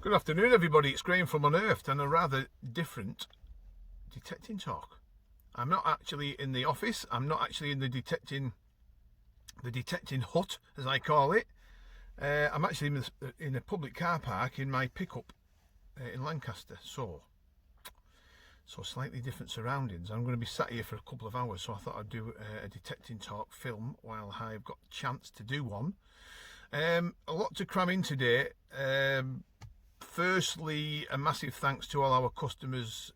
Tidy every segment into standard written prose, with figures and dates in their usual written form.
Good afternoon, everybody. It's Graham from Unearthed and a rather different detecting talk. I'm not actually in the office. I'm not actually in the detecting hut, as I call it. I'm actually in a public car park in my pickup in Lancaster. So slightly different surroundings. I'm going to be sat here for a couple of hours, so I thought I'd do a detecting talk film while I've got the chance to do one. A lot to cram in today. Firstly, a massive thanks to all our customers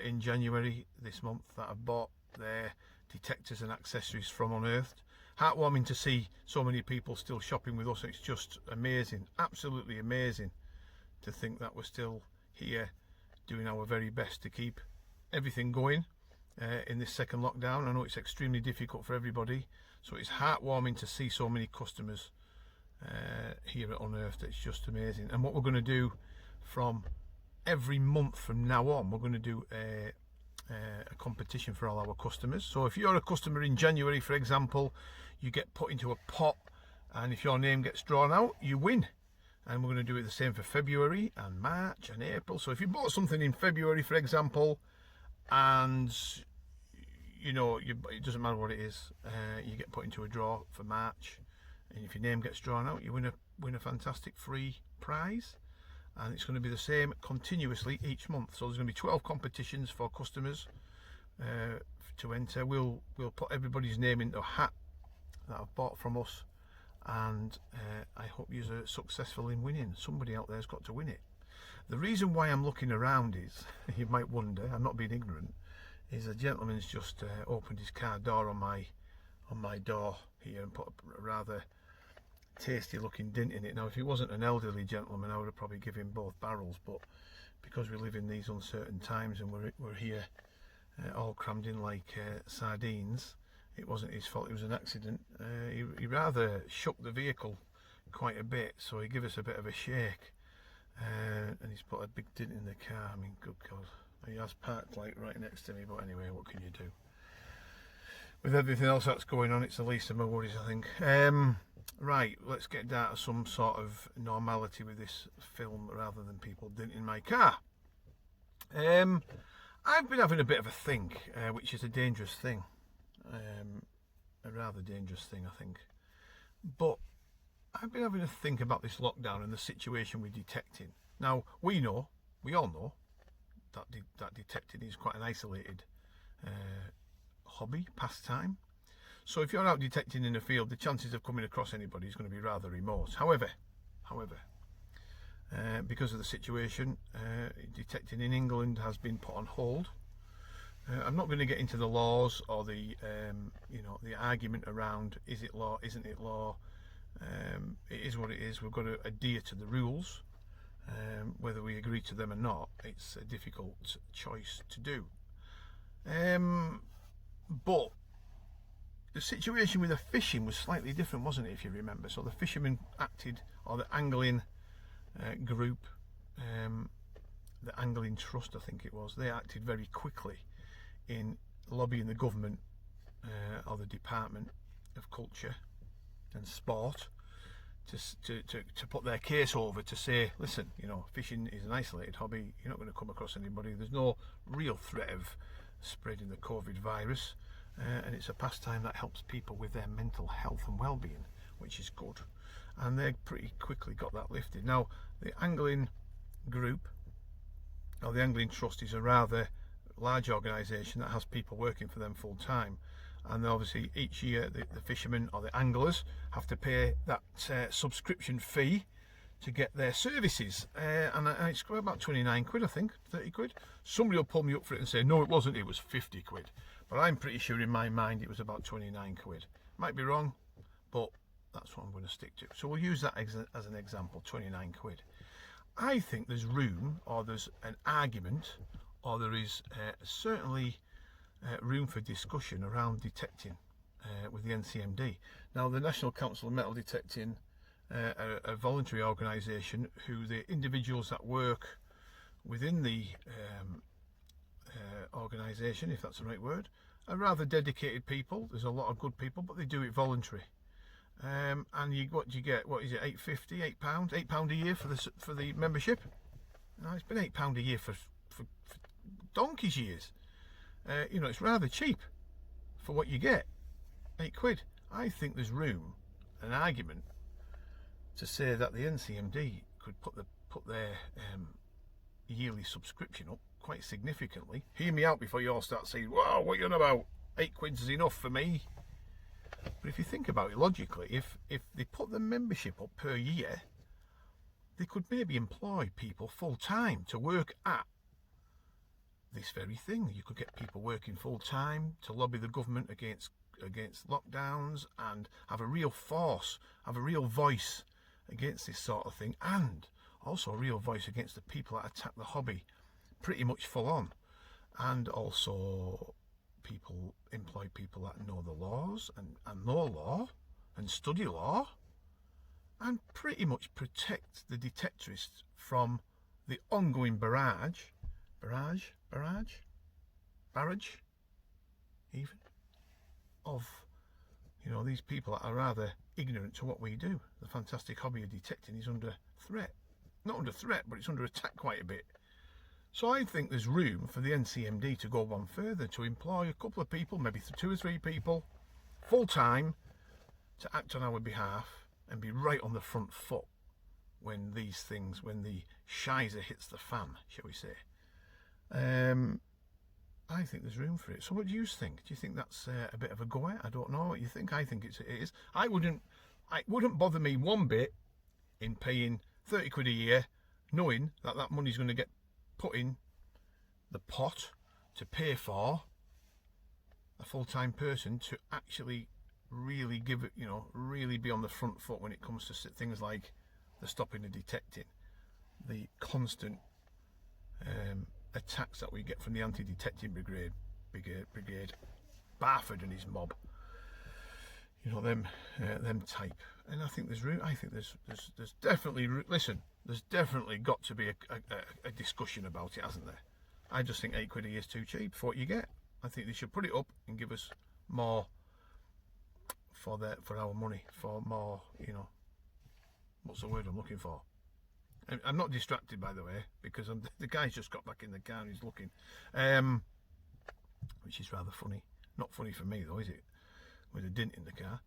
in January this month that have bought their detectors and accessories from Unearthed. Heartwarming to see so many people still shopping with us. It's just amazing, absolutely amazing to think that we're still here doing our very best to keep everything going in this second lockdown. I know it's extremely difficult for everybody, so it's heartwarming to see so many customers here at Unearthed. It's just amazing. And what we're going to do from every month from now on, we're going to do a competition for all our customers. So if you're a customer in January, for example, you get put into a pot, and if your name gets drawn out, you win. And we're going to do it the same for February and March and April. So if you bought something in February, for example, and you know it doesn't matter what it is, you get put into a draw for March, and if your name gets drawn out, you win a fantastic free prize. And it's going to be the same continuously each month. So there's going to be 12 competitions for customers to enter. We'll put everybody's name into a hat that I've bought from us, and I hope you're successful in winning. Somebody out there's got to win it. The reason why I'm looking around is, you might wonder, I'm not being ignorant, is a gentleman's just opened his car door on my door here and put a rather tasty looking dint in it. Now if he wasn't an elderly gentleman, I would have probably given him both barrels, but because we live in these uncertain times and we're here all crammed in like sardines, it wasn't his fault. It was an accident. He rather shook the vehicle quite a bit, so he gave us a bit of a shake, and he's put a big dint in the car. I mean, good God, he has parked like right next to me, but anyway, what can you do? With everything else that's going on, it's the least of my worries, I think. Right, let's get down to some sort of normality with this film rather than people dinting my car. I've been having a bit of a think, which is a dangerous thing. A rather dangerous thing, I think. But I've been having a think about this lockdown and the situation we're detecting. Now, we all know, that detecting is quite an isolated hobby, pastime. So if you're out detecting in the field, the chances of coming across anybody is going to be rather remote. However, because of the situation, detecting in England has been put on hold. I'm not going to get into the laws or the argument around is it law, isn't it law. It is what it is. We've got to adhere to the rules, whether we agree to them or not. It's a difficult choice to do. But the situation with the fishing was slightly different, wasn't it, if you remember? So the fishermen acted, or the angling group, the Angling Trust, I think it was, they acted very quickly in lobbying the government or the Department of Culture and Sport to put their case over, to say, listen, fishing is an isolated hobby, you're not going to come across anybody, there's no real threat of spreading the COVID virus. And it's a pastime that helps people with their mental health and well-being, which is good. And they pretty quickly got that lifted. Now, the angling group, or the Angling Trust, is a rather large organisation that has people working for them full time. And obviously each year the fishermen or the anglers have to pay that subscription fee to get their services, and it's about 29 quid, I think, 30 quid. Somebody will pull me up for it and say, no, it wasn't, it was 50 quid. But I'm pretty sure in my mind it was about 29 quid. Might be wrong, but that's what I'm going to stick to. So we'll use that as an example, 29 quid. I think there's room, or there's an argument, or there is certainly room for discussion around detecting with the NCMD. Now, the National Council of Metal Detecting, a voluntary organisation, who the individuals that work within the organisation, if that's the right word, are rather dedicated people. There's a lot of good people, but they do it voluntary. And what do you get? What is it? £8.50, £8 a year for the membership. Now, it's been £8 a year for donkey's years. You know, it's rather cheap for what you get. £8. I think there's room, an argument, to say that the NCMD could put their yearly subscription up quite significantly. Hear me out before you all start saying, "Wow, what are you on about? £8 is enough for me." But if you think about it logically, if they put the membership up per year, they could maybe employ people full time to work at this very thing. You could get people working full time to lobby the government against lockdowns and have a real force, have a real voice against this sort of thing, and also a real voice against the people that attack the hobby pretty much full on, and also employ people that know the laws and know law and study law, and pretty much protect the detectorists from the ongoing barrage even of, you know, these people that are rather ignorant to what we do. The fantastic hobby of detecting is under threat. Not under threat, but it's under attack quite a bit. So I think there's room for the NCMD to go one further, to employ a couple of people, maybe 2 or 3 people, full time, to act on our behalf and be right on the front foot when the shizer hits the fan, shall we say. I think there's room for it. So what do you think? Do you think that's a bit of a goer? I don't know what you think. I think it is. It wouldn't bother me one bit in paying £30 a year, knowing that money's going to get put in the pot to pay for a full-time person to actually really give it, you know, really be on the front foot when it comes to things like the stopping and detecting, the constant attacks that we get from the anti-detecting brigade, Barford and his mob, you know, them type. And I think there's room. I think there's definitely, listen, there's definitely got to be a discussion about it, hasn't there? I just think £8 a year is too cheap for what you get. I think they should put it up and give us more for our money, for more, you know, what's the word I'm looking for? I'm not distracted, by the way, because the guy's just got back in the car and he's looking, which is rather funny. Not funny for me though, is it? With a dint in the car.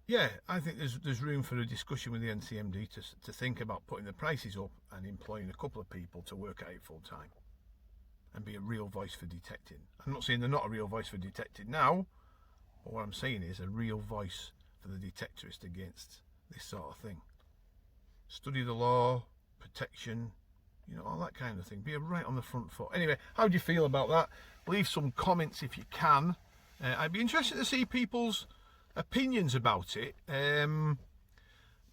Yeah, I think there's room for a discussion with the NCMD to think about putting the prices up and employing a couple of people to work at it full time and be a real voice for detecting. I'm not saying they're not a real voice for detecting now, but what I'm saying is a real voice for the detectorist against this sort of thing. Study the law, protection, you know, all that kind of thing. Be right on the front foot. Anyway, how do you feel about that? Leave some comments if you can. I'd be interested to see people's opinions about it,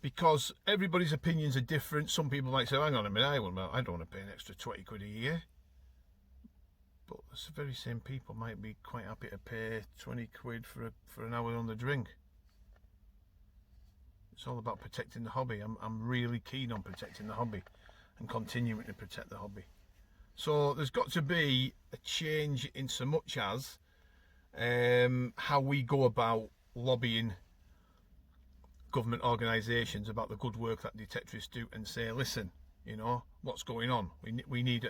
because everybody's opinions are different. Some people might say, hang on a minute, I don't want to pay an extra £20 a year. But the very same people might be quite happy to pay £20 for an hour on the drink. It's all about protecting the hobby. I'm really keen on protecting the hobby and continuing to protect the hobby. So there's got to be a change in so much as how we go about lobbying government organisations about the good work that detectorists do, and say, listen, you know, what's going on? We need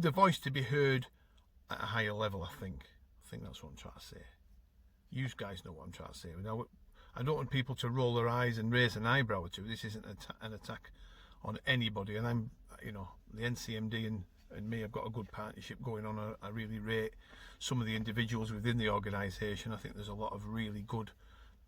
the voice to be heard at a higher level. I think that's what I'm trying to say. You guys know what I'm trying to say. Now, I don't want people to roll their eyes and raise an eyebrow or two. This isn't an attack on anybody, and I'm, you know, the NCMD and me have got a good partnership going on. I really rate some of the individuals within the organisation. I think there's a lot of really good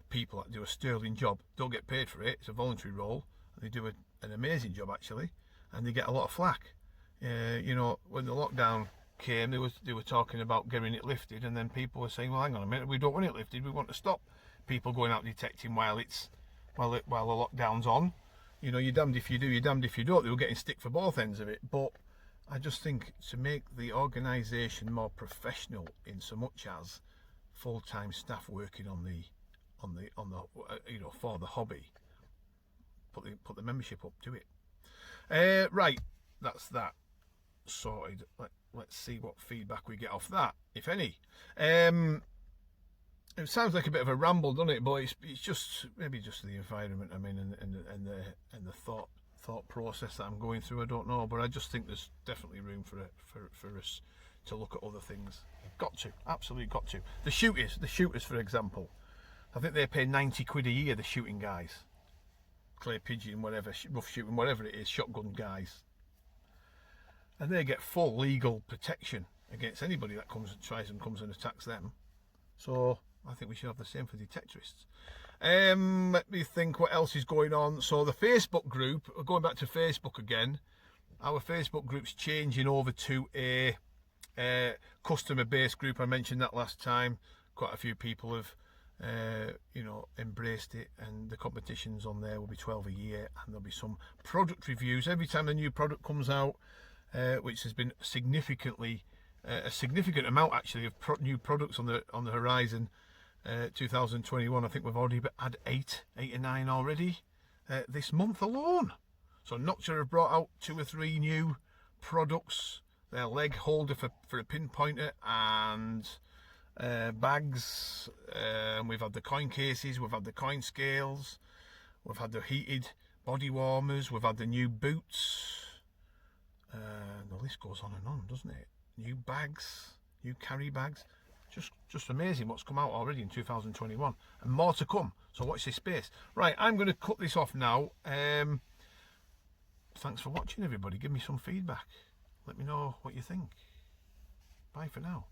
people that do a sterling job. Don't get paid for it. It's a voluntary role. They do an amazing job actually, and they get a lot of flack. You know, when the lockdown came, they were talking about getting it lifted, and then people were saying, well, hang on a minute, we don't want it lifted. We want to stop people going out detecting while the lockdown's on. You know, you're damned if you do, you're damned if you don't. They were getting stick for both ends of it. But I just think to make the organisation more professional, in so much as full-time staff working on the you know, for the hobby, put the membership up to it. Right, that's that sorted. Let's see what feedback we get off that, if any. It sounds like a bit of a ramble, doesn't it? But it's just maybe just the environment I'm in, and the thought process that I'm going through. I don't know, but I just think there's definitely room for us to look at other things. Got to, absolutely got to. The shooters, for example, I think they pay 90 quid a year, the shooting guys, clay pigeon, whatever, rough shooting, whatever it is, shotgun guys, and they get full legal protection against anybody that comes and attacks them. So I think we should have the same for detectorists. Let me think what else is going on. So the Facebook group, going back to Facebook again, our Facebook group's changing over to a customer based group. I mentioned that last time. Quite a few people have embraced it, and the competitions on there will be 12 a year, and there'll be some product reviews every time a new product comes out, which has been a significant amount actually of new products on the horizon. 2021, I think we've already had eight or nine already this month alone. So Noctua have brought out 2 or 3 new products, their leg holder for a pinpointer, and bags. We've had the coin cases, we've had the coin scales, we've had the heated body warmers, we've had the new boots. The list goes on and on, doesn't it? New bags, new carry bags. Just amazing what's come out already in 2021, and more to come. So watch this space. Right, I'm going to cut this off now. Thanks for watching, everybody. Give me some feedback. Let me know what you think. Bye for now.